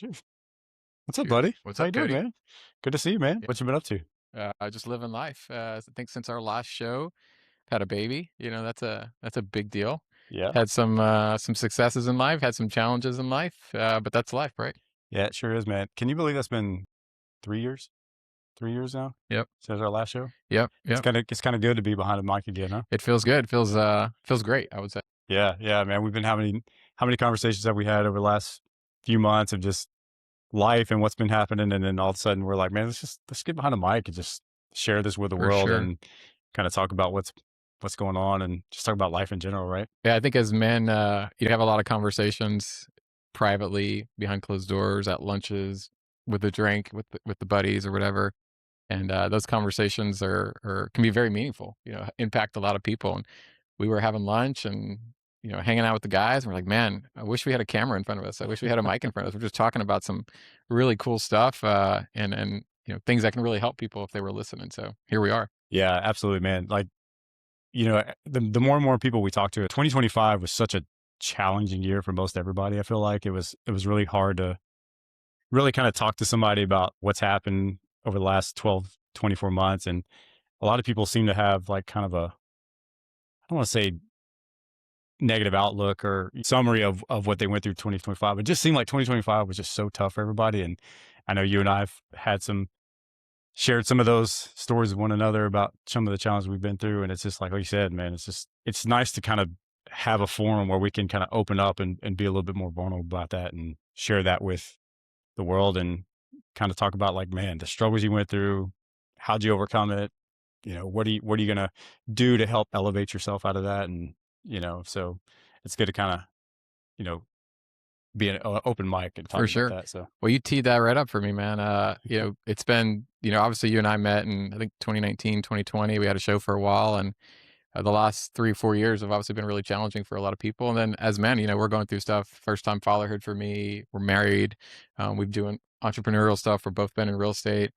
Sure. What's up, Shoot. buddy? What's How you up, doing, Cody? man? Good to see you, man. Yeah, What you been up to? just living life. I think since our last show, had a baby. That's a big deal. Yeah. Had some successes in life, had some challenges in life, but that's life, right? Yeah, it sure is, man. Can you believe that's been 3 years? 3 years now Yep, since our last show. yep, It's yep. kind of it's kind of good to be behind the mic again, huh? It feels good. Feels great. I would say Yeah, yeah, man. We've been having how many conversations have we had over the last few months of just life and what's been happening, and then all of a sudden we're like, man, let's get behind the mic and just share this with the for world sure. and kind of talk about what's going on and just talk about life in general, right? Yeah, I think as men, you have a lot of conversations privately behind closed doors at lunches with a drink with the buddies or whatever. And those conversations are can be very meaningful, impact a lot of people. And we were having lunch and hanging out with the guys, and we're like, man, I wish we had a camera in front of us. I wish we had a mic in front of us. We're just talking about some really cool stuff, and things that can really help people if they were listening. So here we are. Yeah, absolutely, man. Like, the more and more people we talk to, 2025 was such a challenging year for most everybody. I feel like it was really hard to really kind of talk to somebody about what's happened over the last 12, 24 months. And a lot of people seem to have like kind of I don't want to say negative outlook or summary of what they went through 2025. It just seemed like 2025 was just so tough for everybody. And I know you and I have had shared some of those stories with one another about some of the challenges we've been through. And it's just like you said, man, it's nice to kind of have a forum where we can kind of open up and be a little bit more vulnerable about that and share that with the world and kind of talk about like, man, the struggles you went through, how'd you overcome it? What are you going to do to help elevate yourself out of that? And, so it's good to kind of, you know, be an open mic and talk For about sure. that. So Well, you teed that right up for me, man. It's been, obviously you and I met in, I think, 2019, 2020. We had a show for a while, and the last 3 or 4 years have obviously been really challenging for a lot of people. And then as men, we're going through stuff. First time fatherhood for me. We're married. We've doing entrepreneurial stuff. We're both been in real estate.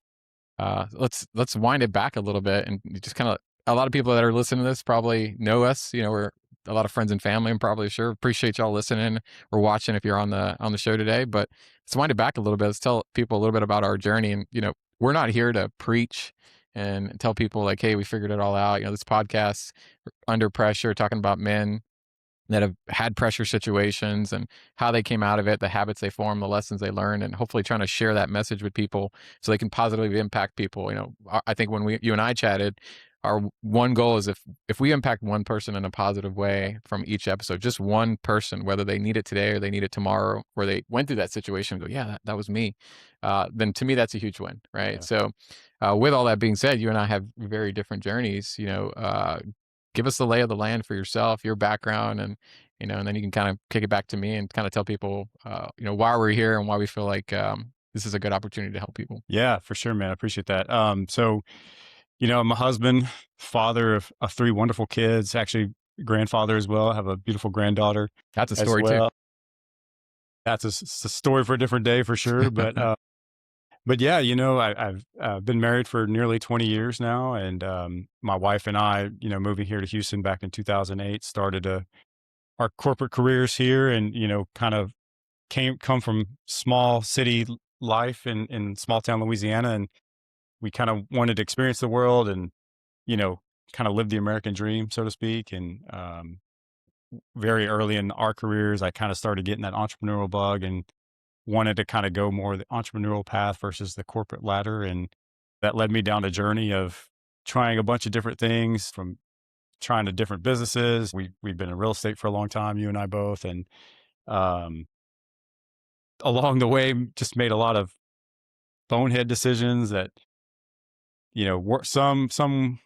Let's wind it back a little bit and just kind of, a lot of people that are listening to this probably know us. We're a lot of friends and family. I'm probably sure appreciate y'all listening or watching if you're on the show today. But let's wind it back a little bit. Let's tell people a little bit about our journey. And we're not here to preach and tell people like, hey, we figured it all out. This podcast under pressure, talking about men that have had pressure situations and how they came out of it, the habits they form, the lessons they learn, and hopefully trying to share that message with people so they can positively impact people. I think when you and I chatted, our one goal is if we impact one person in a positive way from each episode, just one person, whether they need it today or they need it tomorrow, or they went through that situation and go, yeah, that was me, then to me that's a huge win, right? yeah. So, with all that being said, you and I have very different journeys. Give us the lay of the land for yourself, your background, and then you can kind of kick it back to me and kind of tell people, why we're here and why we feel like this is a good opportunity to help people. Yeah, for sure, man. I appreciate that. So, I'm a husband, father of three wonderful kids, actually grandfather as well. I have a beautiful granddaughter That's a as story too. well. That's a story for a different day for sure. But yeah, I've been married for nearly 20 years now, and my wife and I, moving here to Houston back in 2008, started our corporate careers here, and kind of come from small city life in small town Louisiana, and we kind of wanted to experience the world and you know kind of live the American dream, so to speak. And very early in our careers, I kind of started getting that entrepreneurial bug and wanted to kind of go more the entrepreneurial path versus the corporate ladder. And that led me down a journey of trying a bunch of different things, from trying to different businesses. We've been in real estate for a long time, you and I both. And um, along the way, just made a lot of bonehead decisions that, some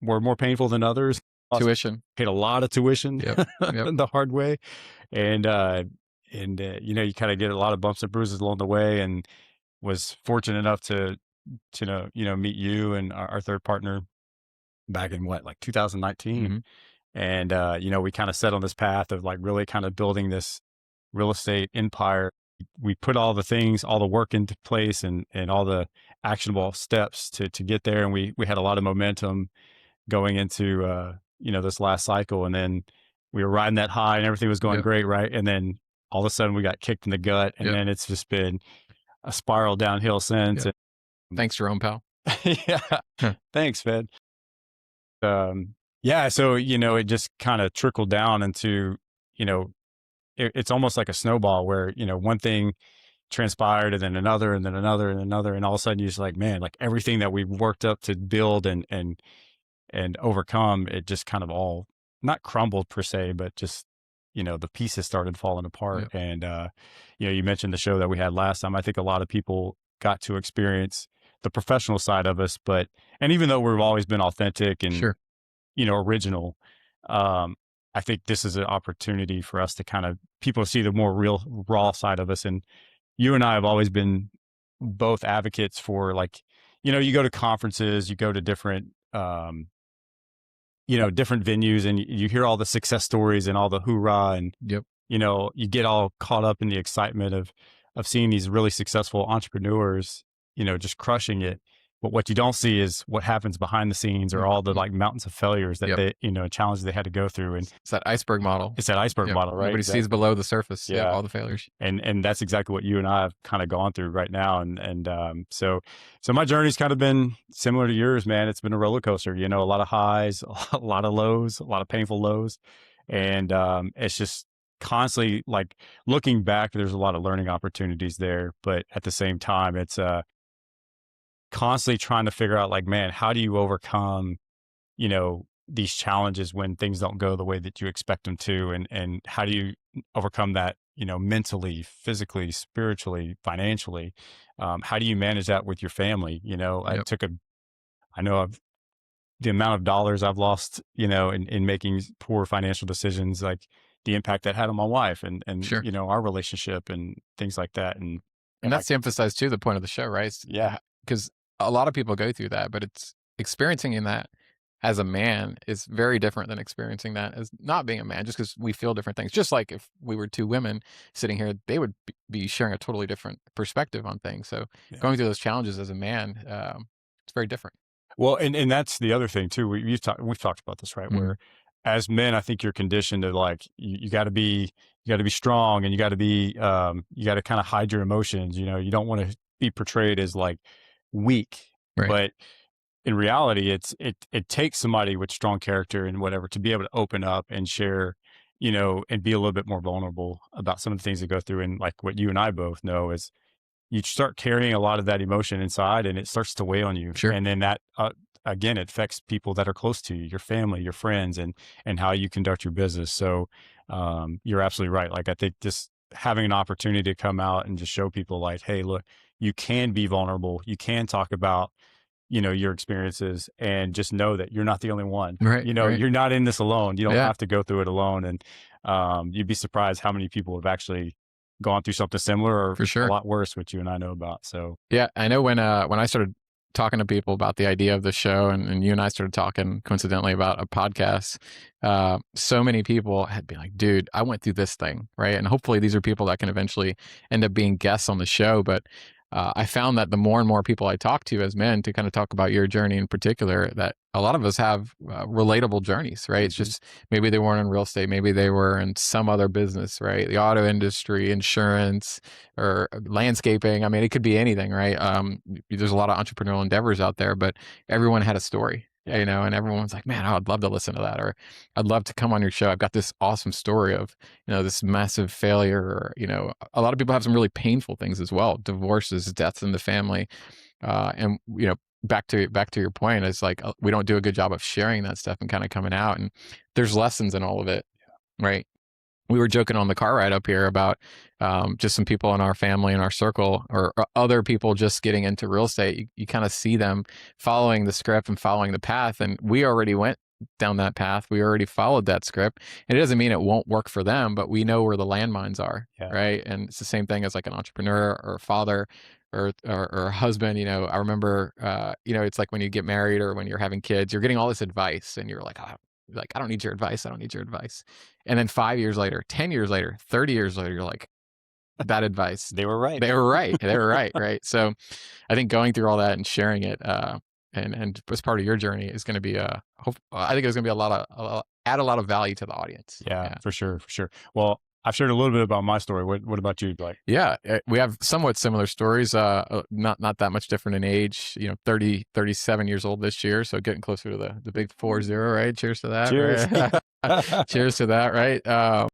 were more painful than others. Also Tuition. paid a lot of tuition Yep. Yep. the hard way. And you kind of get a lot of bumps and bruises along the way, and was fortunate enough to meet you and our third partner back in like 2019. Hmm. And we kind of set on this path of like really kind of building this real estate empire. We put all the things, all the work into place, and all the actionable steps to get there. And we had a lot of momentum going into this last cycle. And then we were riding that high and everything was going Yep. great, right? And then all of a sudden we got kicked in the gut, and Yep. then it's just been a spiral downhill since. Yep. Thanks, Jerome Powell. Yeah. Huh. Thanks, man. Yeah, so, it just kind of trickled down into, you know, it's almost like a snowball where, one thing transpired and then another and then another and another. And all of a sudden you're just like, man, like everything that we worked up to build and overcome, it just kind of all not crumbled per se, but just, the pieces started falling apart. Yep. And, you mentioned the show that we had last time. I think a lot of people got to experience the professional side of us, and even though we've always been authentic and, Sure. original, um, I think this is an opportunity for us to kind of people see the more real raw side of us. And you and I have always been both advocates for, like, you go to conferences, you go to different, different venues, and you hear all the success stories and all the hoorah, and, Yep. you get all caught up in the excitement of seeing these really successful entrepreneurs, just crushing it. But what you don't see is what happens behind the scenes, or all the Mhm. like mountains of failures that Yep. they, challenges they had to go through. And It's that iceberg model. it's that iceberg Yep. model, right? Nobody sees Exactly. below the surface. Yep. Yeah. All the failures. And that's exactly what you and I have kind of gone through right now. And so my journey's kind of been similar to yours, man. It's been a roller coaster, a lot of highs, a lot of lows, a lot of painful lows. And it's just constantly like looking back, there's a lot of learning opportunities there. But at the same time, it's constantly trying to figure out, like, man, how do you overcome, these challenges when things don't go the way that you expect them to? And how do you overcome that, mentally, physically, spiritually, financially? How do you manage that with your family? Yep. I know the amount of dollars I've lost, in making poor financial decisions, like the impact that had on my wife and, Sure. our relationship and things like that. And And I, that's to emphasize too the point of the show, right? yeah, Because a lot of people go through that, but it's experiencing in that as a man is very different than experiencing that as not being a man, just because we feel different things. Just like if we were two women sitting here, they would be sharing a totally different perspective on things. So yeah. going through those challenges as a man, it's very different. Well, and that's the other thing too. We've talked about this, right? Mhm. Where as men, I think you're conditioned to, like, you got to be strong, and you got to kind of hide your emotions. You don't want to be portrayed as like weak, Right. but in reality, it takes somebody with strong character and whatever to be able to open up and share, and be a little bit more vulnerable about some of the things they go through. And like what you and I both know is you start carrying a lot of that emotion inside, and it starts to weigh on you. Sure. And then that, again, it affects people that are close to you, your family, your friends, and how you conduct your business. So, you're absolutely right. Like, I think just having an opportunity to come out and just show people, like, hey, look, you can be vulnerable. You can talk about, your experiences, and just know that you're not the only one. Right. Right. You're not in this alone. You don't Yeah. have to go through it alone. And you'd be surprised how many people have actually gone through something similar or For a sure. lot worse, which you and I know about. So Yeah, I know when I started talking to people about the idea of the show, and you and I started talking coincidentally about a podcast, so many people had been like, "Dude, I went through this thing," right? And hopefully, these are people that can eventually end up being guests on the show. But I found that the more and more people I talk to as men to kind of talk about your journey in particular, that a lot of us have relatable journeys, right? It's mhm, just maybe they weren't in real estate, maybe they were in some other business, right? The auto industry, insurance, or landscaping. I mean, it could be anything, right? There's a lot of entrepreneurial endeavors out there, but everyone had a story, yeah, and everyone's like, man, I'd love to listen to that, or I'd love to come on your show. I've got this awesome story of, this massive failure, or, a lot of people have some really painful things as well, divorces, deaths in the family. And, back to your point is like, we don't do a good job of sharing that stuff and kind of coming out. And there's lessons in all of it, right? We were joking on the car ride up here about just some people in our family in our circle, or other people just getting into real estate. You kind of see them following the script and following the path, and we already went down that path. We already followed that script, and it doesn't mean it won't work for them, but we know where the landmines are, yeah, right? And it's the same thing as like an entrepreneur or a father. Or a husband, I remember, it's like when you get married or when you're having kids, you're getting all this advice, and you're like, I don't need your advice. I don't need your advice. And then 5 years later, 10 years later, 30 years later, you're like, that advice, they were right. they were right. They were right. Right. So I think going through all that and sharing it, and as part of your journey is going to be I think it's going to be add a lot of value to the audience. Yeah, Yeah. for sure, for sure. Well, I've shared a little bit about my story. What about you? Like, Yeah, we have somewhat similar stories. Not that much different in age. 37 years old this year, so getting closer to the big 40. Right? Cheers to that. cheers. Right? Cheers to that. Right?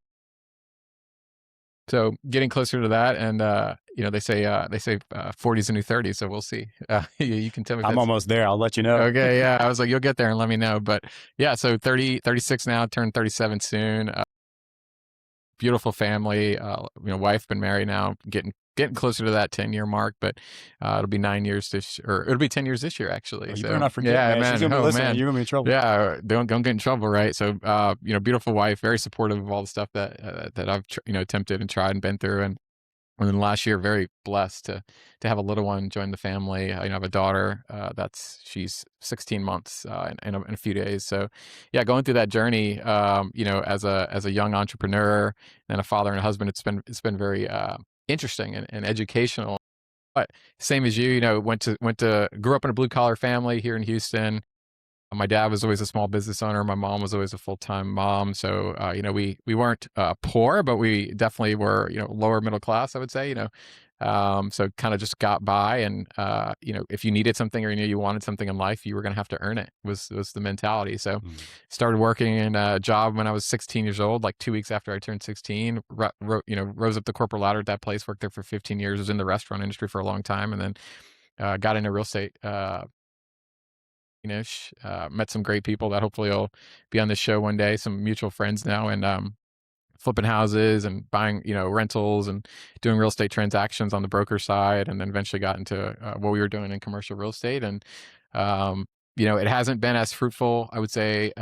So getting closer to that, and they say 40 is the new 30, so we'll see. You can tell me if I'm that's almost there. I'll let you know. okay. Yeah, I was like, you'll get there and let me know. But yeah, so 36 now, turn 37 soon. Beautiful family. Wife been married now, getting closer to that 10-year mark, but it'll be 9 years or it'll be 10 years this year Oh, actually. you better So not forget, yeah, man. She's man. gonna be Oh listening. man. You're gonna be in trouble. Yeah, don't get in trouble, right? So beautiful wife, very supportive of all the stuff that I've attempted and tried and been through, and then last year, very blessed to have a little one join the family. I have a daughter she's 16 months in a few days. So, yeah, going through that journey, as a young entrepreneur and a father and a husband, it's been very interesting and educational. But same as you, grew up in a blue collar family here in Houston. My dad was always a small business owner. My mom was always a full-time mom. So, we weren't poor, but we definitely were, lower middle class, I would say, so kind of just got by. And, if you needed something or you knew you wanted something in life, you were going to have to earn it was the mentality. So Mm. started working in a job when I was 16 years old, like 2 weeks after I turned 16, rose up the corporate ladder at that place, worked there for 15 years, was in the restaurant industry for a long time. And then, got into real estate, ish. Met some great people that hopefully will be on this show one day. Some mutual friends now, and flipping houses and buying, rentals and doing real estate transactions on the broker side, and then eventually got into what we were doing in commercial real estate. And it hasn't been as fruitful, I would say,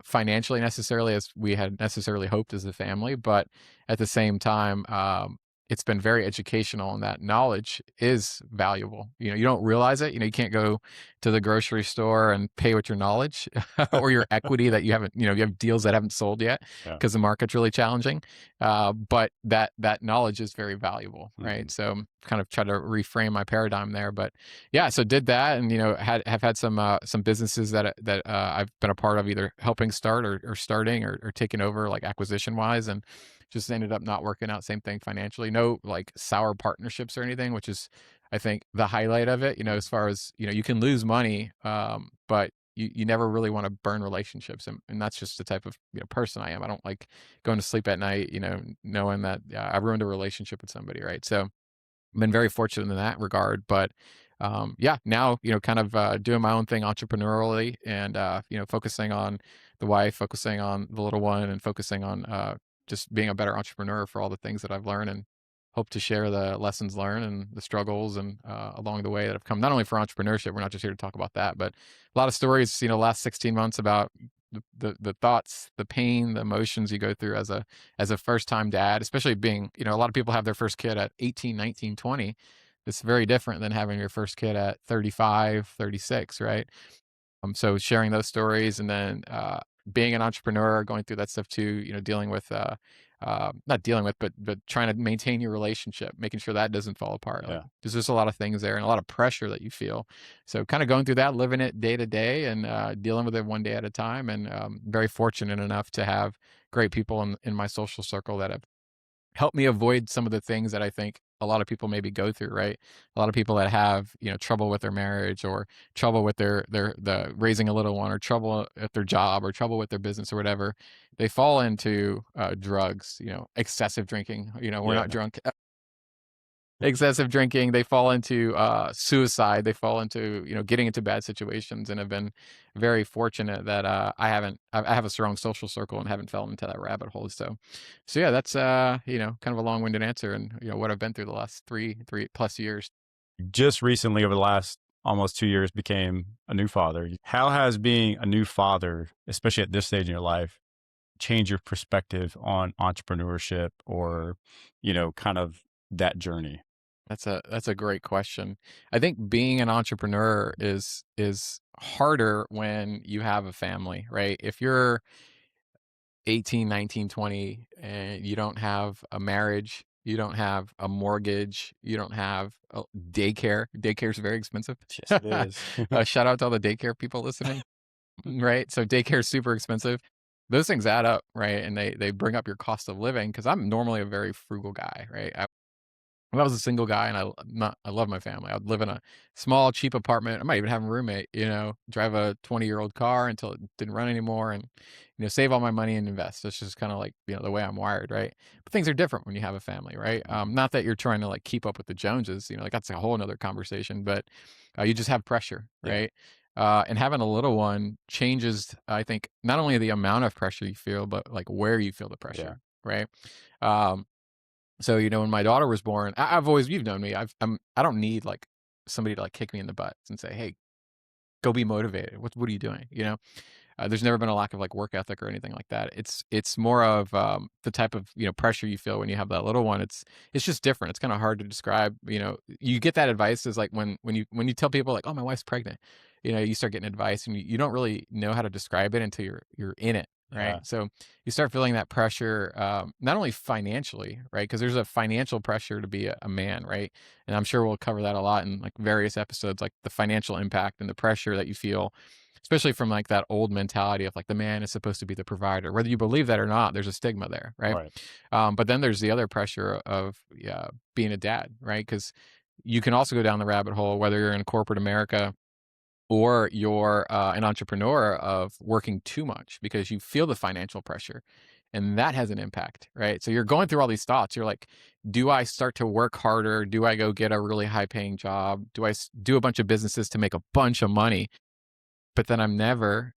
financially necessarily as we had necessarily hoped as a family, but at the same time, it's been very educational, and that knowledge is valuable. You don't realize it. You can't go to the grocery store and pay with your knowledge or your equity that you haven't, you have deals that haven't sold yet Yeah. because the market's really challenging. But that knowledge is very valuable, Mm-hmm. right? So kind of try to reframe my paradigm there. But yeah, so did that, and have had some businesses that I've been a part of, either helping start or starting or taking over, like acquisition wise, and just ended up not working out. Same thing financially. No like sour partnerships or anything, which is I think the highlight of it. As far as you can lose money, but you never really want to burn relationships, and that's just the type of person I am. I don't like going to sleep at night, knowing that I ruined a relationship with somebody, right? So been very fortunate in that regard. But yeah, now kind of doing my own thing entrepreneurially, and focusing on the wife, focusing on the little one, and focusing on just being a better entrepreneur for all the things that I've learned, and hope to share the lessons learned and the struggles and along the way that have come, not only for entrepreneurship. We're not just here to talk about that, but a lot of stories, last 16 months about the thoughts, the pain, the emotions you go through as a first time dad, especially being, a lot of people have their first kid at 18, 19, 20. It's very different than having your first kid at 35, 36, right? So sharing those stories, and then being an entrepreneur, going through that stuff too, dealing with not dealing with, but trying to maintain your relationship, making sure that doesn't fall apart. Like Yeah. there's just a lot of things there and a lot of pressure that you feel. So kind of going through that, living it day to day, and dealing with it one day at a time. And very fortunate enough to have great people in my social circle that have help me avoid some of the things that I think a lot of people maybe go through, right? A lot of people that have, trouble with their marriage, or trouble with the raising a little one, or trouble at their job, or trouble with their business or whatever, they fall into drugs, excessive drinking. We're Yeah. not drunk. Excessive drinking, they fall into suicide, they fall into getting into bad situations, and have been very fortunate that I have a strong social circle and haven't fallen into that rabbit hole. So yeah, that's kind of a long-winded answer, and what I've been through the last three plus years. Just recently, over the last almost 2 years, became a new father. How has being a new father, especially at this stage in your life, changed your perspective on entrepreneurship, or, kind of that journey? That's a great question. I think being an entrepreneur is harder when you have a family, right? If you're 18, 19, 20, and you don't have a marriage, you don't have a mortgage, you don't have a daycare. Daycare is very expensive. Yes, it is. Shout out to all the daycare people listening, right? So daycare is super expensive. those things add up, right? And they bring up your cost of living because I'm normally a very frugal guy, right? If I was a single guy and I love my family, I'd live in a small, cheap apartment. I might even have a roommate, drive a 20-year-old car until it didn't run anymore and, save all my money and invest. That's just kind of like, the way I'm wired, right? But things are different when you have a family, right? Not that you're trying to like keep up with the Joneses, like that's a whole nother conversation, but you just have pressure, Yeah. right? And having a little one changes, I think, not only the amount of pressure you feel, but like where you feel the Yeah. pressure, right? Um, so, when my daughter was born, I've always, you've known me, I don't need like somebody to like kick me in the butt and say, "Hey, go be motivated. What are you doing?" There's never been a lack of like work ethic or anything like that. It's more of the type of pressure you feel when you have that little one. It's just different. It's kind of hard to describe. You get that advice is like when you tell people like, "Oh, my wife's pregnant," you start getting advice and you don't really know how to describe it until you're in it, right? Yeah. So you start feeling that pressure, not only financially, right? Because there's a financial pressure to be a man, right? And I'm sure we'll cover that a lot in like various episodes, like the financial impact and the pressure that you feel, especially from like that old mentality of like the man is supposed to be the provider. Whether you believe that or not, there's a stigma there, right? Right. But then there's the other pressure of being a dad, right? Because you can also go down the rabbit hole, whether you're in corporate America or you're an entrepreneur, of working too much because you feel the financial pressure. And that has an impact, right? So you're going through all these thoughts. You're like, do I start to work harder? Do I go get a really high paying job? Do I do a bunch of businesses to make a bunch of money? But then I'm never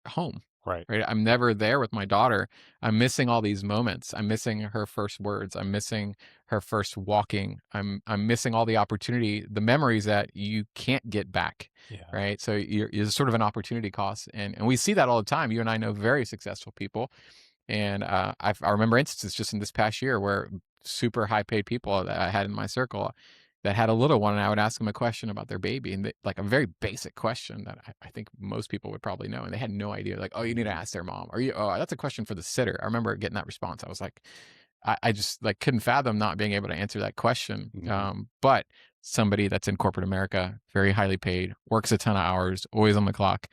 home, Right. right? I'm never there with my daughter. I'm missing all these moments. I'm missing her first words. I'm missing her first walking. I'm missing all the opportunity, the memories that you can't get back, Yeah. right? So it's sort of an opportunity cost, and we see that all the time. You and I know very successful people, and I remember instances just in this past year where super high paid people that I had in my circle that had a little one, and I would ask them a question about their baby, and like a very basic question that I think most people would probably know, and they had no idea. Like, oh, you need to Mhm. ask their mom, or you, oh, that's a question for the sitter. I remember getting that response. I was like, I just like couldn't fathom not being able to answer that question. Mhm. But somebody that's in corporate America, very highly paid, works a ton of hours, always on the clock,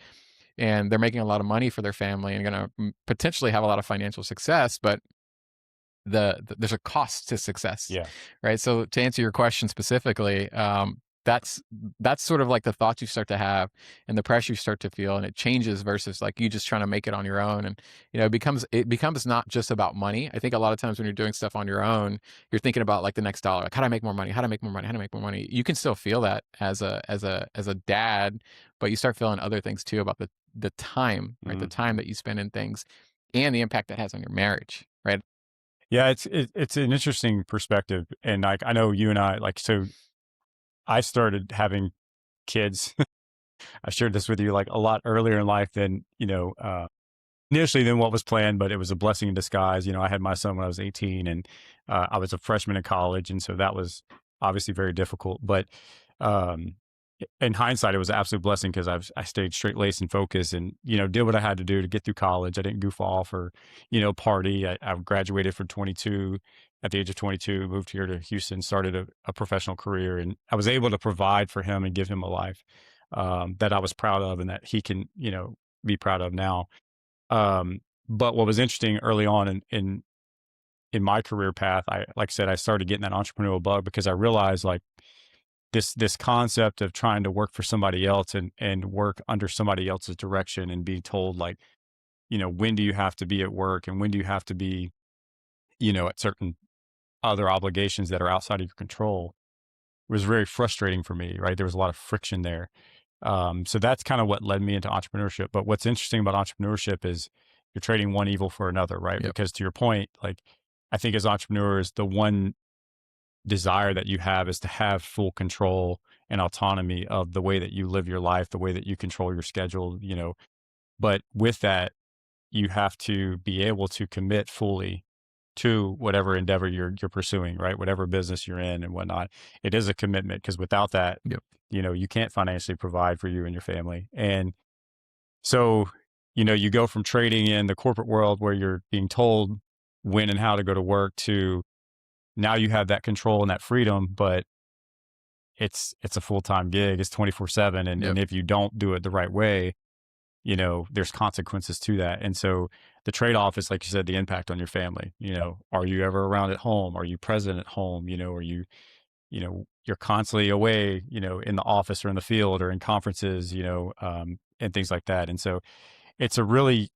and they're making a lot of money for their family and going to potentially have a lot of financial success, but there's a cost to success, Yeah. right? So to answer your question specifically, that's that's sort of like the thoughts you start to have and the pressure you start to feel, and it changes versus like you just trying to make it on your own. And it becomes not just about money. I think a lot of times when you're doing stuff on your own, you're thinking about like the next dollar, like how do I make more money, how do I make more money, how do I make more money. You can still feel that as a dad, but you start feeling other things too about the time, right? The time Mhm. that you spend in things and the impact that has on your marriage, right? Yeah, it's an interesting perspective, and like I know you and I like so I started having kids. I shared this with you like a lot earlier in life than initially than what was planned, but it was a blessing in disguise. I had my son when I was 18, and I was a freshman in college, and so that was obviously very difficult. But um, in hindsight, it was an absolute blessing because I stayed straight laced and focused, and did what I had to do to get through college. I didn't goof off or party. I graduated from 22 at the age of 22, moved here to Houston, started a professional career, and I was able to provide for him and give him a life that I was proud of, and that he can be proud of now. But what was interesting early on in my career path, I like I said, I started getting that entrepreneurial bug because I realized like this concept of trying to work for somebody else and work under somebody else's direction and being told like, when do you have to be at work and when do you have to be, at certain other obligations that are outside of your control was very frustrating for me, right? There was a lot of friction there. So that's kind of what led me into entrepreneurship. But what's interesting about entrepreneurship is you're trading one evil for another, right? Yep. Because to your point, like I think as entrepreneurs, the one desire that you have is to have full control and autonomy of the way that you live your life, the way that you control your schedule, But with that, you have to be able to commit fully to whatever endeavor you're pursuing, right? Whatever business you're in and whatnot. It is a commitment because without that, Yep. you can't financially provide for you and your family. And so, you go from trading in the corporate world where you're being told when and how to go to work to now you have that control and that freedom, but it's a full-time gig. It's 24/7. And Yep. if you don't do it the right way, there's consequences to that. And so the trade-off is, like you said, the impact on your family. Are you ever around at home? Are you present at home? Are you're constantly away, in the office or in the field or in conferences, and things like that. And so it's a really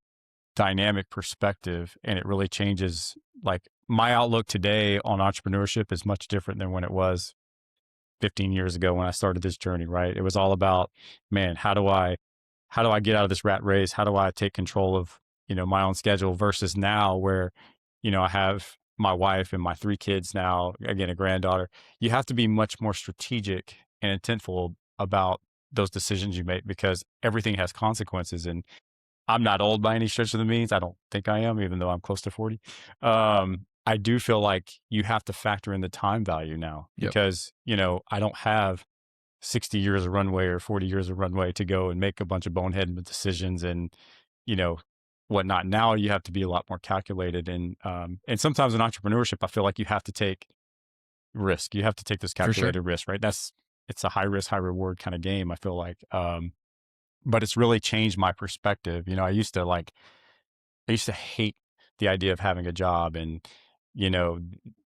dynamic perspective, and it really changes. Like, my outlook today on entrepreneurship is much different than when it was 15 years ago when I started this journey, right? It was all about, man, how do I get out of this rat race? How do I take control of, my own schedule, versus now where, I have my wife and my 3 kids now, again, a granddaughter. You have to be much more strategic and intentful about those decisions you make, because everything has consequences. And I'm not old by any stretch of the means. I don't think I am, even though I'm close to 40. I do feel like you have to factor in the time value now, Yep. because, I don't have 60 years of runway or 40 years of runway to go and make a bunch of bonehead decisions and, you know, whatnot. Now you have to be a lot more calculated. And sometimes in entrepreneurship, I feel like you have to take risk. You have to take this For sure. calculated risk, right? It's a high risk, high reward kind of game, I feel like. But it's really changed my perspective. I used to hate the idea of having a job, and, you know,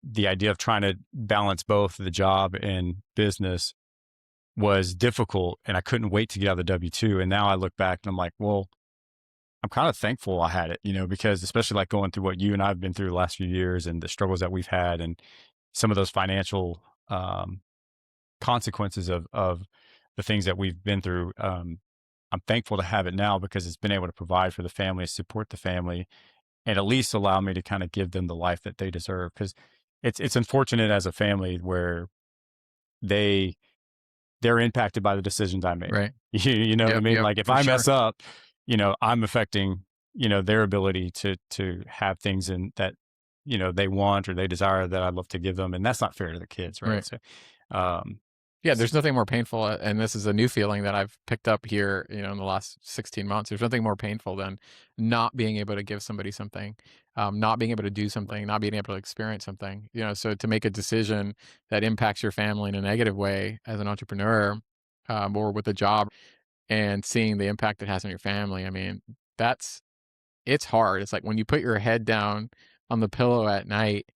the idea of trying to balance both the job and business was difficult, and I couldn't wait to get out of the W-2. And now I look back and I'm like, well, I'm kind of thankful I had it, because especially like going through what you and I've been through the last few years and the struggles that we've had and some of those financial consequences of the things that we've been through. I'm thankful to have it now because it's been able to provide for the family, support the family, and at least allow me to kind of give them the life that they deserve. Because it's unfortunate as a family where they they're impacted by the decisions I make. Right. You know what I Yep. mean? Yep. Like, if For I sure. mess up, I'm affecting, their ability to have things in that, they want or they desire that I'd love to give them. And that's not fair to the kids, right? Right. So, um, Yeah, s- there's nothing more painful, and this is a new feeling that I've picked up here, in the last 16 months. There's nothing more painful than not being able to give somebody something, not being able to do something, not being able to experience something. So to make a decision that impacts your family in a negative way as an entrepreneur, or with a job, and seeing the impact it has on your family. I mean, that's it's hard. It's like when you put your head down on the pillow at night,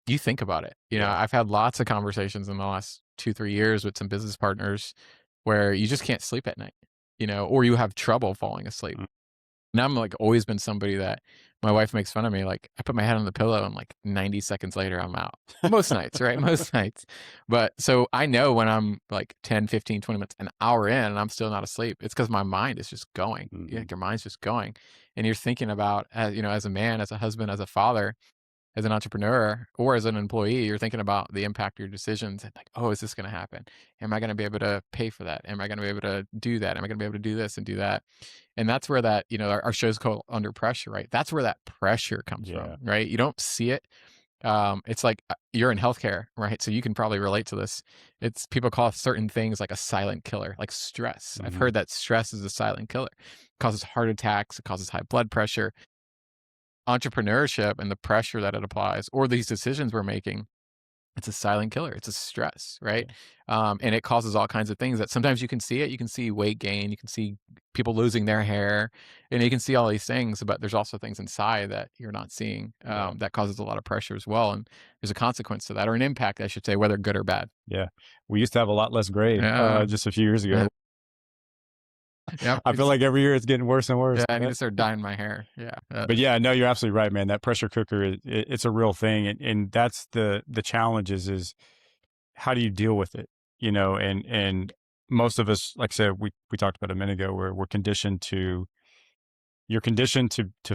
you think about it. yeah. I've had lots of conversations in the last 2, 3 years with some business partners where you just can't sleep at night, or you have trouble falling asleep. Mm, And I'm, like, always been somebody that my wife makes fun of me, like, I put my head on the pillow and, like, 90 seconds later, I'm out. Most nights, right? Most nights. But so I know when I'm, like, 10, 15, 20 minutes, an hour in, and I'm still not asleep, it's because my mind is just going. mhm. Your mind's just going, and you're thinking about, as a man, as a husband, as a father, as an entrepreneur, or as an employee, you're thinking about the impact of your decisions and, like, oh, is this going to happen? Am I going to be able to pay for that? Am I going to be able to do that? Am I going to be able to do this and do that? And that's where that, our show's called Under Pressure, right? That's where that pressure comes Yeah. from, right? You don't see it. It's like you're in healthcare, right? So you can probably relate to this. It's people call certain things like a silent killer, like stress. I've Hmm. heard that stress is a silent killer. It causes heart attacks, it causes high blood pressure. Entrepreneurship and the pressure that it applies, or these decisions we're making, it's a silent killer. It's a stress, right? Yeah. And it causes all kinds of things that sometimes you can see it. You can see weight gain. You can see people losing their hair, and you can see all these things. But there's also things inside that you're not seeing, Yeah. that causes a lot of pressure as well. And there's a consequence to that, or an impact, I should say, whether good or bad. Yeah. We used to have a lot less grade Yeah. just a few years Yeah. ago. Yep. I feel like every year it's getting worse and worse. Yeah. I need to start dyeing my hair. Yeah. But yeah, no, you're absolutely right, man. That pressure cooker, it's a real thing, and that's the challenge is how do you deal with it, and most of us, like I said, we talked about a minute ago, where you're conditioned to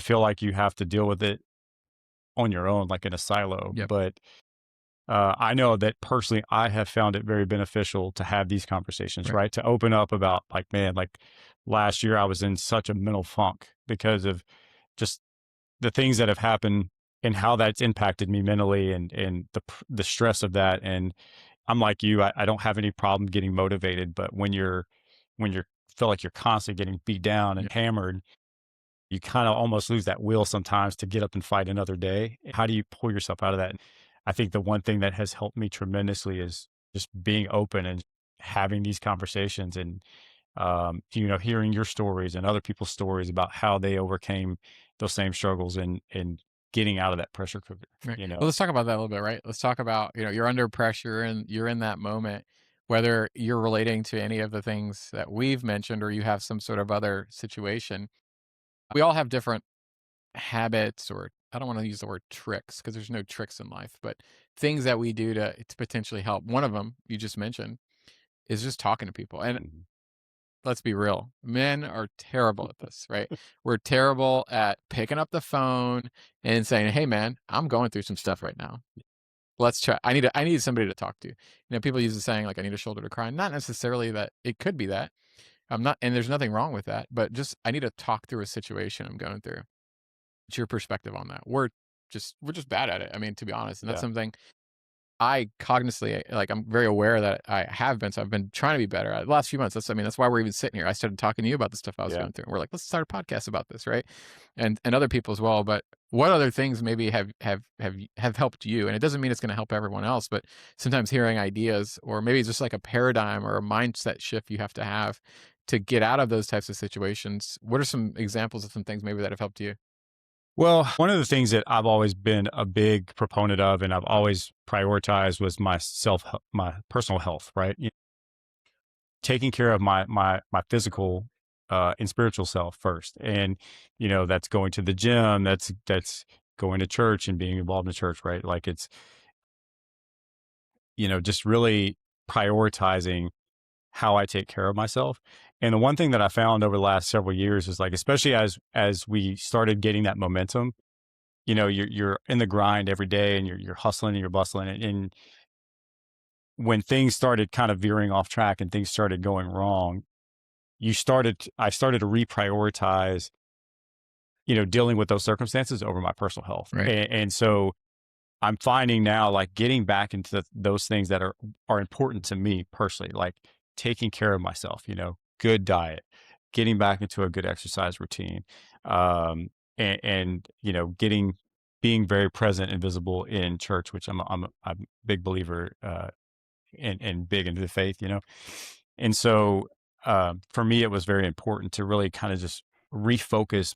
feel like you have to deal with it on your own, like in a silo. Yep. But I know that personally, I have found it very beneficial to have these conversations, Right. right? To open up about, like, man, like last year I was in such a mental funk because of just the things that have happened and how that's impacted me mentally, and the stress of that. And I'm like you, I don't have any problem getting motivated, but when you're feel like you're constantly getting beat down Yeah. and hammered, you kind of almost lose that will sometimes to get up and fight another day. How do you pull yourself out of that? I think the one thing that has helped me tremendously is just being open and having these conversations, hearing your stories and other people's stories about how they overcame those same struggles and getting out of that pressure cooker, Right. you know? Well, let's talk about that a little bit, right? Let's talk about, you're under pressure and you're in that moment, whether you're relating to any of the things that we've mentioned or you have some sort of other situation. We all have different habits, or I don't want to use the word tricks because there's no tricks in life, but things that we do to potentially help. One of them you just mentioned is just talking to people. And Mhm. let's be real, men are terrible at this, right? We're terrible at picking up the phone and saying, "Hey, man, I'm going through some stuff right now. Let's try. I need somebody to talk to." People use the saying like, "I need a shoulder to cry." Not necessarily that. It could be that. I'm not, and there's nothing wrong with that. But just I need to talk through a situation I'm going through. What's your perspective on that? We're just bad at it. I mean, to be honest, and that's Yeah. something I cognizantly, like, I'm very aware that I have been, so I've been trying to be better. The last few months, that's why we're even sitting here. I started talking to you about the stuff I was Yeah. going through. We're like, let's start a podcast about this, right? And other people as well. But what other things maybe have helped you? And it doesn't mean it's going to help everyone else, but sometimes hearing ideas, or maybe it's just like a paradigm or a mindset shift you have to get out of those types of situations. What are some examples of some things maybe that have helped you? Well, one of the things that I've always been a big proponent of and I've always prioritized was my personal health, right? Taking care of my physical and spiritual self first. And that's going to the gym, that's going to church and being involved in church, right? Like it's just really prioritizing how I take care of myself. And the one thing that I found over the last several years is like, especially as we started getting that momentum, you're in the grind every day and you're hustling and you're bustling. And when things started kind of veering off track and things started going wrong, I started to reprioritize, dealing with those circumstances over my personal health. Right. And so I'm finding now, like getting back into those things that are important to me personally, like taking care of myself, good diet, getting back into a good exercise routine, and being very present and visible in church, which I'm a big believer and big into the faith, and so for me, it was very important to really kind of just refocus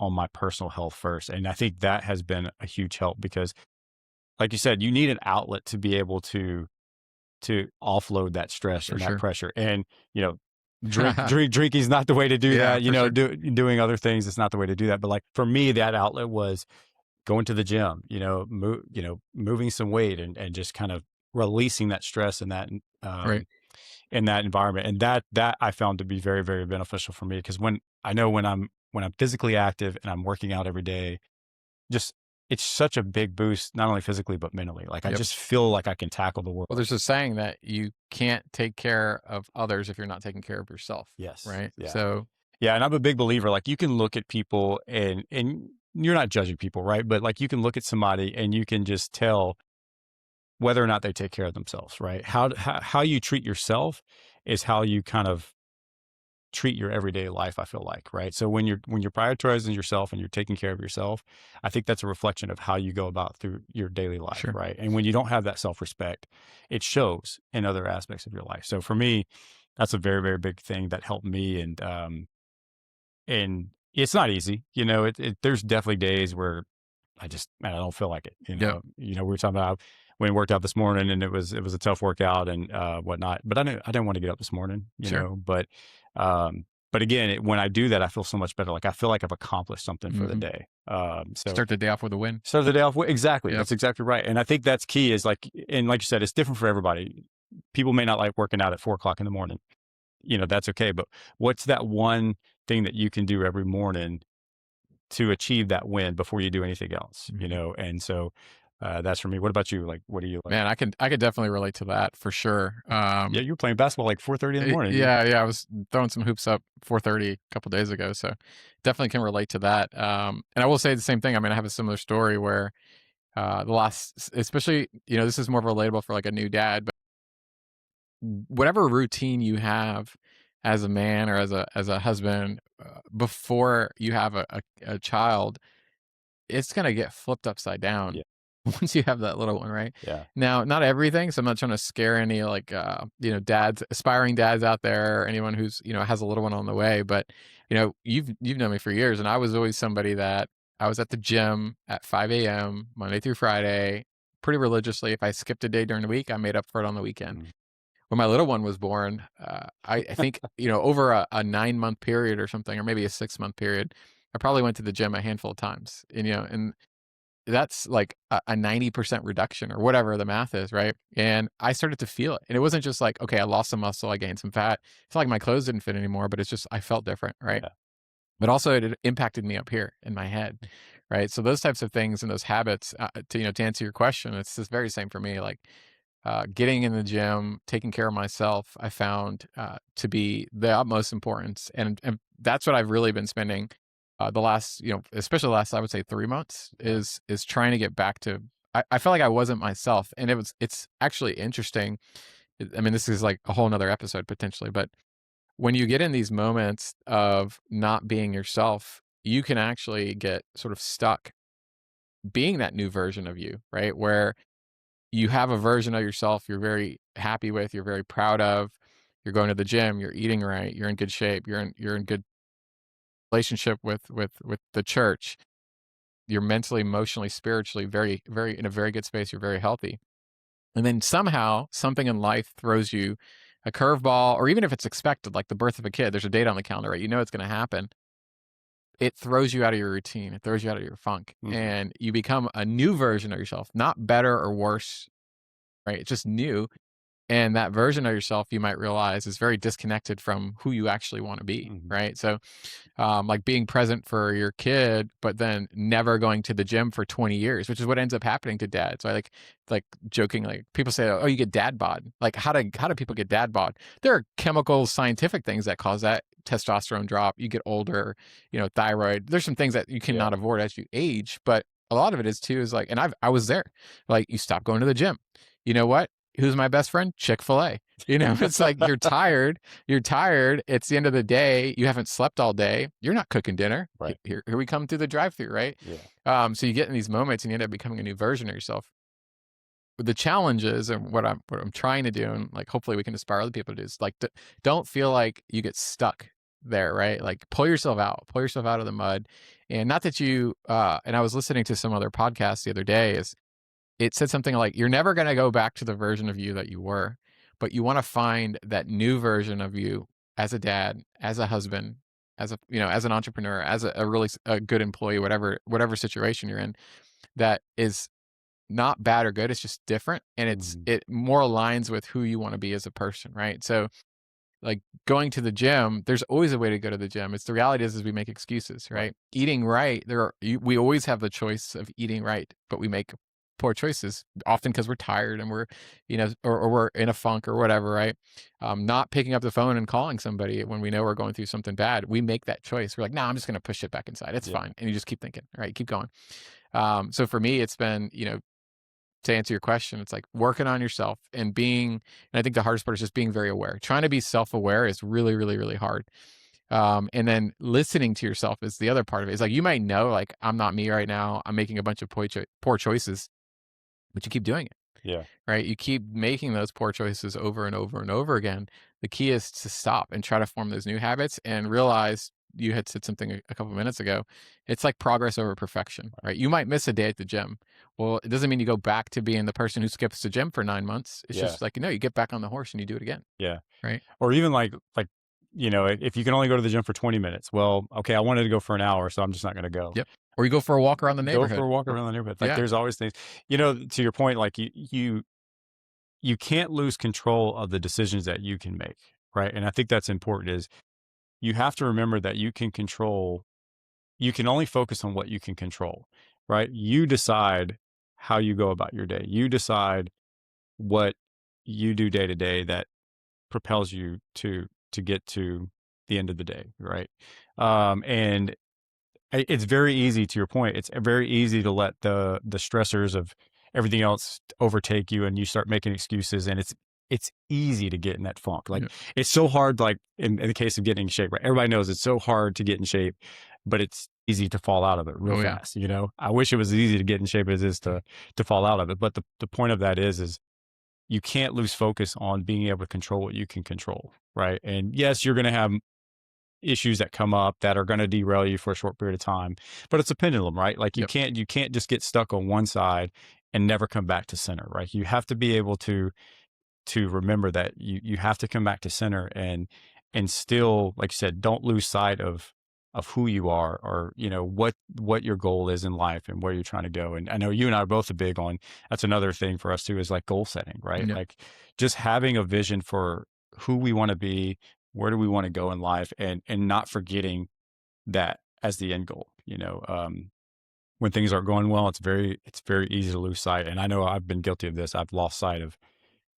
on my personal health first, and I think that has been a huge help because like you said, you need an outlet to be able to offload that stress For and that sure. pressure. And, you know, drinking is not the way to do Yeah, that. for sure. Doing other things is not the way to do that. But like for me, that outlet was going to the gym, moving some weight and just kind of releasing that stress Right. in that environment. And that I found to be very, very beneficial for me because when I know when I'm physically active and I'm working out every day, just it's such a big boost, not only physically, but mentally. Like, I Yep. just feel like I can tackle the Well, world. there's a saying that you can't take care of others if you're not taking care of yourself, Yes. right? Yeah. So, Yeah, and I'm a big believer, like, you can look at people and you're not judging people, right? But, like, you can look at somebody and you can just tell whether or not they take care of themselves, right? How you treat yourself is how you kind of treat your everyday life, I feel like, right? So when you're prioritizing yourself and you're taking care of yourself, I think that's a reflection of how you go about through your daily life, sure. right? And when you don't have that self-respect, it shows in other aspects of your life. So for me, that's a very, very big thing that helped me. And it's not easy, there's definitely days where man, I don't feel like it. Yep. We were talking about when we worked out this morning, and it was a tough workout and whatnot. But I didn't want to get up this morning, Sure. But again, when I do that, I feel so much better. Like I feel like I've accomplished something for the Hmm. day. So Start the day off with a win. start the day off exactly. Yep. That's exactly right. And I think that's key. Is like, and like you said, it's different for everybody. People may not like working out at 4 o'clock in the morning. That's okay. But what's that one thing that you can do every morning to achieve that win before you do anything else, Hmm. and so, that's for me. What about you? Like, what do you like? Man, I could definitely relate to that for sure. Yeah, you were playing basketball like 4:30 in the morning. Yeah, yeah. I was throwing some hoops up 4:30 a couple days ago, so definitely can relate to that. And I will say the same thing. I mean, I have a similar story where especially, this is more relatable for like a new dad, but whatever routine you have as a man or as a husband before you have a child, it's gonna get flipped upside down Yeah. once you have that little one, right? Yeah. Now, not everything, so I'm not trying to scare any like dads, aspiring dads out there, or anyone who's, has a little one on the way, but you've known me for years, and I was always somebody that I was at the gym at 5 a.m. Monday through Friday, pretty religiously. If I skipped a day during the week, I made up for it on the weekend. Mhm. When my little one was born, I think, over a 9-month period or something, or maybe a 6-month period, I probably went to the gym a handful of times. And that's like a 90% reduction or whatever the math is, right? And I started to feel it. And it wasn't just like, okay, I lost some muscle, I gained some fat. It's not like my clothes didn't fit anymore, but it's just I felt different, right? Yeah. But also it impacted me up here in my head, right? So those types of things and those habits, to answer your question, it's just very same for me. Like getting in the gym, taking care of myself, I found to be the utmost importance, and that's what I've really been spending the last, especially the last, I would say, 3 months, Yeah. is trying to get back to. I felt like I wasn't myself, and it's actually interesting. I mean, this is like a whole nother episode potentially, but when you get in these moments of not being yourself, you can actually get sort of stuck being that new version of you, right? Where you have a version of yourself you're very happy with, you're very proud of, you're going to the gym, you're eating right, you're in good shape, you're in good relationship with the church, you're mentally, emotionally, spiritually very, very in a very good space, you're very healthy. And then somehow something in life throws you a curveball, or even if it's expected, like the birth of a kid, there's a date on the calendar, right? You know it's going to happen. It throws you out of your routine. It throws you out of your funk, Mhm. and you become a new version of yourself, not better or worse, right? It's just new. And that version of yourself, you might realize, is very disconnected from who you actually want to be, Mhm. right? So, like being present for your kid, but then never going to the gym for 20 years, which is what ends up happening to dads. So I like joking, like people say, "Oh, you get dad bod." Like how do people get dad bod? There are chemical, scientific things that cause that testosterone drop. You get older, thyroid. There's some things that you Yeah. cannot avoid as you age, but a lot of it is too is like, and I was there. Like you stop going to the gym. You know what? Who's my best friend? Chick-fil-A. It's like you're tired. You're tired. It's the end of the day. You haven't slept all day. You're not cooking dinner. Right. Here we come through the drive-through, right? Yeah. So you get in these moments and you end up becoming a new version of yourself. But the challenges and what I'm trying to do, and like hopefully we can inspire other people to do, is like don't feel like you get stuck there, right? Like pull yourself out of the mud. And not that you and I was listening to some other podcast the other day, is it said something like, "You're never gonna go back to the version of you that you were, but you wanna find that new version of you as a dad, as a husband, as an entrepreneur, as a really a good employee, whatever situation you're in, that is not bad or good, it's just different, and Mhm. it more aligns with who you wanna be as a person," right? So like going to the gym, there's always a way to go to the gym. It's the reality is we make excuses, Right. right? Eating right, we always have the choice of eating right, but we make poor choices often because we're tired and we're, or we're in a funk or whatever, right? Not picking up the phone and calling somebody when we know we're going through something bad. We make that choice. We're like, nah, I'm just going to push it back inside. It's Yeah. fine. And you just keep thinking, right? Keep going. So for me, it's been, to answer your question, it's like working on yourself and I think the hardest part is just being very aware. Trying to be self-aware is really, really, really hard. And then listening to yourself is the other part of it. It's like you might know, like, I'm not me right now. I'm making a bunch of poor choices, but you keep doing it, Yeah. right? You keep making those poor choices over and over and over again. The key is to stop and try to form those new habits and realize you had said something a couple of minutes ago. It's like progress over perfection, right? You might miss a day at the gym. Well, it doesn't mean you go back to being the person who skips the gym for 9 months. It's Yeah. just like, you get back on the horse and you do it again, Yeah. right? Or even like, if you can only go to the gym for 20 minutes, well, okay, I wanted to go for an hour, so I'm just not going to go. Yep. Or you go for a walk around the Go for neighborhood. a walk Or, around the neighborhood. Like yeah. there's always things, to your point, like you can't lose control of the decisions that you can make. Right. And I think that's important is you have to remember that you can only focus on what you can control. Right. You decide how you go about your day. You decide what you do day to day that propels you to get to the end of the day, right? And it's very easy, to your point. It's very easy to let the stressors of everything else overtake you, and you start making excuses. And it's easy to get in that funk. Like Yeah. it's so hard. Like in the case of getting in shape, right? Everybody knows it's so hard to get in shape. but it's easy to fall out of it real Oh yeah. fast. I wish it was as easy to get in shape as it is to fall out of it. But the point of that is you can't lose focus on being able to control what you can control. Right. And yes, you're going to have issues that come up that are going to derail you for a short period of time, but it's a pendulum, right? Like Yep. you can't just get stuck on one side and never come back to center, right? You have to be able to remember that you have to come back to center and still, like you said, don't lose sight of who you are, or what your goal is in life and where you're trying to go. And I know you and I are both big on, that's another thing for us too, is like goal setting, right? Yep. Like just having a vision for who we want to be, where do we want to go in life, and not forgetting that as the end goal. When things aren't going well, it's very easy to lose sight. And I know I've been guilty of this. I've lost sight of,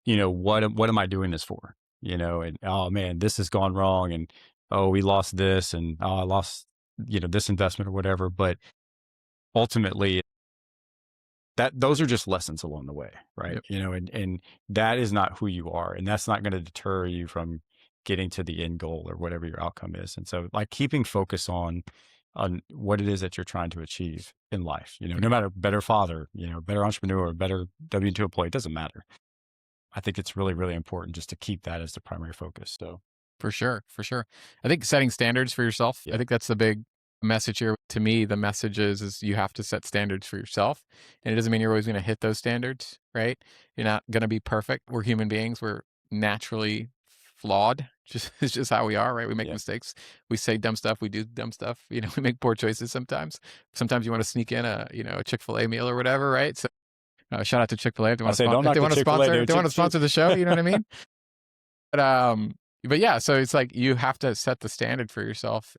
what am I doing this for? And oh man, this has gone wrong, and oh, we lost this, and oh, I lost, this investment or whatever. But ultimately, that those are just lessons along the way, right? Yep. And that is not who you are, and that's not going to deter you from getting to the end goal or whatever your outcome is. And so, like, keeping focus on what it is that you're trying to achieve in life, no matter, better father, better entrepreneur, better W-2 employee, it doesn't matter. I think it's really, really important just to keep that as the primary focus. So, For sure, for sure. I think setting standards for yourself, I yeah, think that's the big message here. To me, the message is you have to set standards for yourself. And it doesn't mean you're always going to hit those standards, right? You're not going to be perfect. We're human beings. We're naturally flawed. Just it's just how we are, right? We make yeah. mistakes. We say dumb stuff. We do dumb stuff. We make poor choices sometimes. Sometimes you want to sneak in a Chick-fil-A meal or whatever, right? So shout out to Chick-fil-A if they I want to say, don't if knock they the want to Chick-fil-A, sponsor if dude. they want to sponsor the show, you know what I mean? But but yeah, so it's like you have to set the standard for yourself.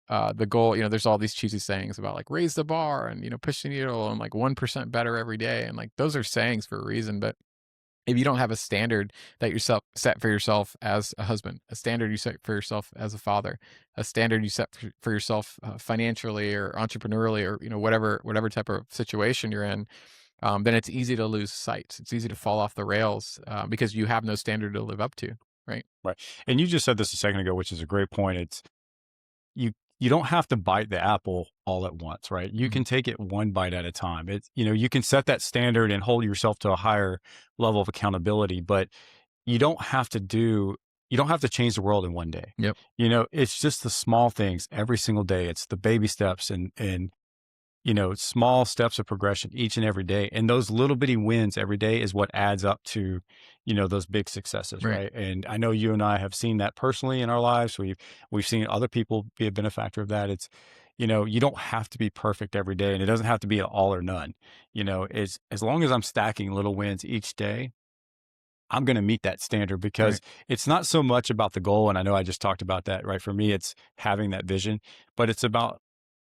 The goal, there's all these cheesy sayings about like raise the bar and push the needle and like 1% better every day. And like those are sayings for a reason. But if you don't have a standard that yourself set for yourself as a husband, a standard you set for yourself as a father, a standard you set for yourself financially or entrepreneurially, or whatever type of situation you're in, then it's easy to lose sight. It's easy to fall off the rails because you have no standard to live up to, right? Right. And you just said this a second ago, which is a great point. It's you you don't have to bite the apple all at once, right? You Mhm. can take it one bite at a time. It's, you can set that standard and hold yourself to a higher level of accountability, but you don't have to do you don't have to change the world in one day. Yep. It's just the small things every single day. It's the baby steps and small steps of progression each and every day. And those little bitty wins every day is what adds up to, those big successes, Right. right? And I know you and I have seen that personally in our lives. We've seen other people be a benefactor of that. It's, you don't have to be perfect every day, and it doesn't have to be an all or none. As long as I'm stacking little wins each day, I'm going to meet that standard, because Right. it's not so much about the goal. And I know I just talked about that, right? For me, it's having that vision, but it's about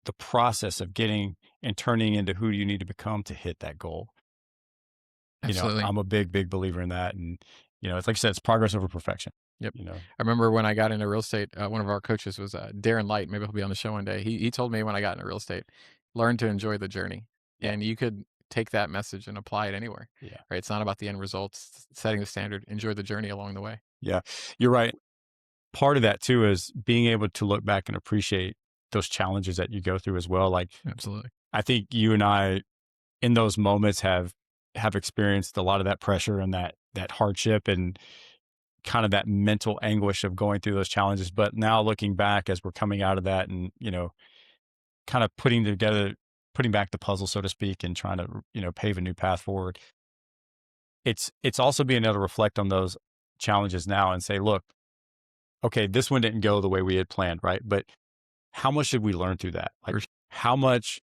the process of getting and turning into who you need to become to hit that goal. Absolutely. I'm a big, big believer in that. And, it's like I said, it's progress over perfection, Yep. you know? I remember when I got into real estate, one of our coaches was Darren Light. Maybe he'll be on the show one day. He told me when I got into real estate, learn to enjoy the journey. Yeah. And you could take that message and apply it anywhere, Yeah. right? It's not about the end results, setting the standard, enjoy the journey along the way. Yeah. You're right. Part of that too is being able to look back and appreciate those challenges that you go through as well. Like, Absolutely. I think you and I in those moments have experienced a lot of that pressure and that hardship and kind of that mental anguish of going through those challenges. But now looking back as we're coming out of that and, kind of putting back the puzzle, so to speak, and trying to, pave a new path forward. It's also being able to reflect on those challenges now and say, look, okay, this one didn't go the way we had planned, right? But how much did we learn through that? Like, For sure. how much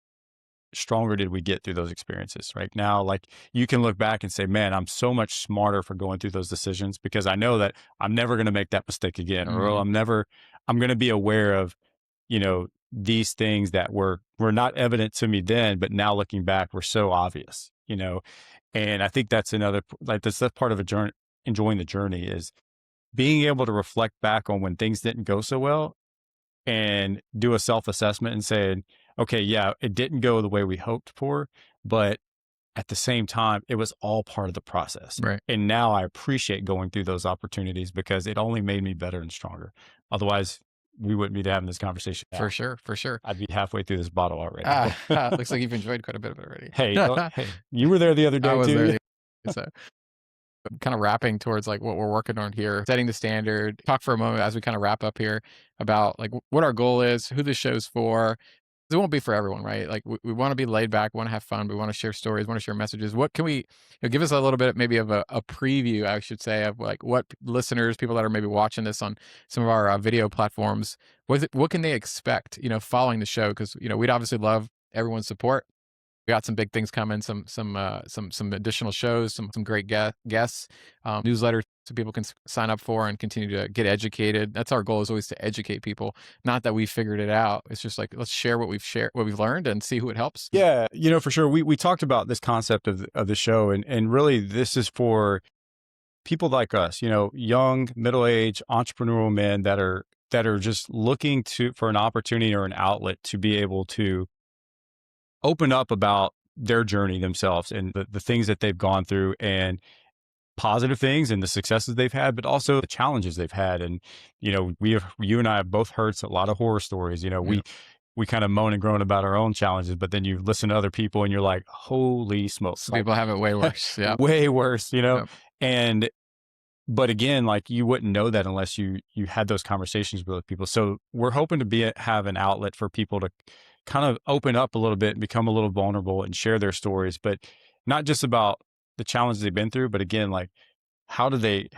stronger did we get through those experiences? Right now, like, you can look back and say, man, I'm so much smarter for going through those decisions, because I know that I'm never going to make that mistake again, or oh, Mhm. I'm going to be aware of, these things that were not evident to me then, but now looking back were so obvious. And I think that's that's part of a journey, enjoying the journey, is being able to reflect back on when things didn't go so well and do a self-assessment and say, okay, yeah, it didn't go the way we hoped for, but at the same time, it was all part of the process. Right. And now I appreciate going through those opportunities, because it only made me better and stronger. Otherwise, we wouldn't be having this conversation For now. sure, for sure. I'd be halfway through this bottle already. Looks like you've enjoyed quite a bit of it already. Hey, you were there the other I day was too. there. So kind of wrapping towards like what we're working on here, setting the standard. Talk for a moment as we kind of wrap up here about like what our goal is, who the show's for. It won't be for everyone, right? Like we want to be laid back, want to have fun, we want to share stories, want to share messages. What can we, give us a little bit maybe of a preview, I should say, of like what listeners, people that are maybe watching this on some of our video platforms, what can they expect, following the show? Because, we'd obviously love everyone's support. We got some big things coming, some additional shows, some great guests, newsletters so people can sign up for and continue to get educated. That's our goal, is always to educate people. Not that we figured it out. It's just like, let's share what we've learned and see who it helps. Yeah, for sure. We talked about this concept of the show, and really this is for people like us, young, middle-aged entrepreneurial men that are just looking for an opportunity or an outlet to be able to open up about their journey themselves and the things that they've gone through, and positive things and the successes they've had, but also the challenges they've had. And, you and I have both heard a lot of horror stories. Yeah. We kind of moan and groan about our own challenges, but then you listen to other people and you're like, holy smokes, Some like people have it way worse. Yeah. way worse, Yep. and but again, like you wouldn't know that unless you had those conversations with people. So we're hoping to have an outlet for people to kind of open up a little bit and become a little vulnerable and share their stories, but not just about the challenges they've been through, but again, like how do they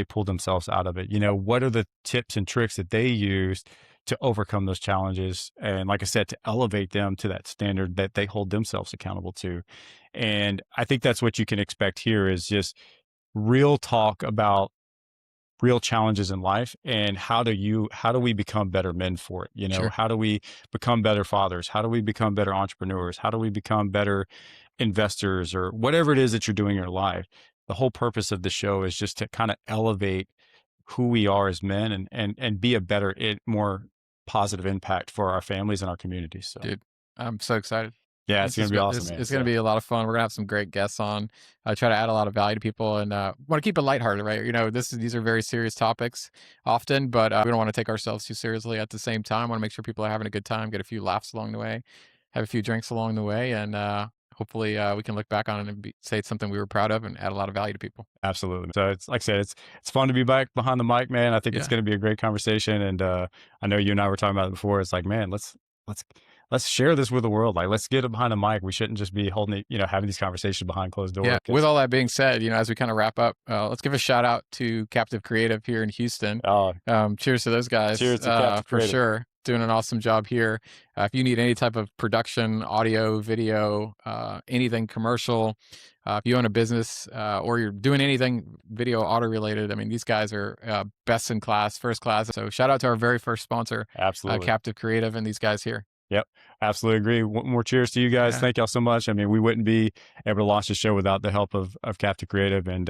pull themselves out of it? What are the tips and tricks that they used to overcome those challenges? And like I said, to elevate them to that standard that they hold themselves accountable to. And I think that's what you can expect here, is just real talk about real challenges in life, and how do we become better men for it? Sure. How do we become better fathers? How do we become better entrepreneurs? How do we become better investors, or whatever it is that you're doing in your life? The whole purpose of the show is just to kind of elevate who we are as men, and be a better, more positive impact for our families and our communities. So Dude, I'm so excited. yeah, it's This gonna is be go awesome, this man. it's gonna So be a lot of fun. We're gonna have some great guests on. I try to add a lot of value to people, and want to keep it lighthearted, right? These are very serious topics often, but we don't want to take ourselves too seriously at the same time. Want to make sure people are having a good time, get a few laughs along the way, have a few drinks along the way, and hopefully we can look back on it and say it's something we were proud of and add a lot of value to people. absolutely. So it's like I said, it's fun to be back behind the mic, man. I think it's Yeah. going to be a great conversation, and I know you and I were talking about it before. It's like, man, let's let's share this with the world. Like, let's get it behind a mic. We shouldn't just be holding it, having these conversations behind closed doors. Yeah. With all that being said, as we kind of wrap up, let's give a shout out to Captive Creative here in Houston. Oh, Cheers to those guys. cheers to Captain For Creative. sure. Doing an awesome job here. If you need any type of production, audio, video, anything commercial, if you own a business or you're doing anything video auto related, I mean, these guys are best in class, first class. So shout out to our very first sponsor, Absolutely. Captive Creative, and these guys here. Yep. Absolutely agree. One more cheers to you guys. Yeah. Thank y'all so much. I mean, we wouldn't be able to launch the show without the help of Captain Creative, and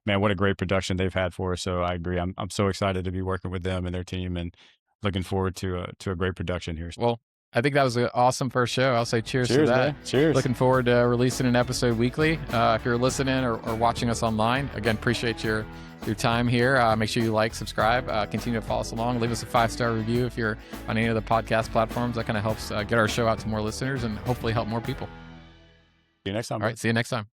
man, what a great production they've had for us. So I agree. I'm so excited to be working with them and their team, and looking forward to a great production here. Well, I think that was an awesome first show. I'll say cheers to that. Man. Cheers. Looking forward to releasing an episode weekly. If you're listening or watching us online, again, appreciate your time here. Make sure you like, subscribe, continue to follow us along. Leave us a 5-star review if you're on any of the podcast platforms. That kind of helps get our show out to more listeners and hopefully help more people. See you next time. All right, see you next time.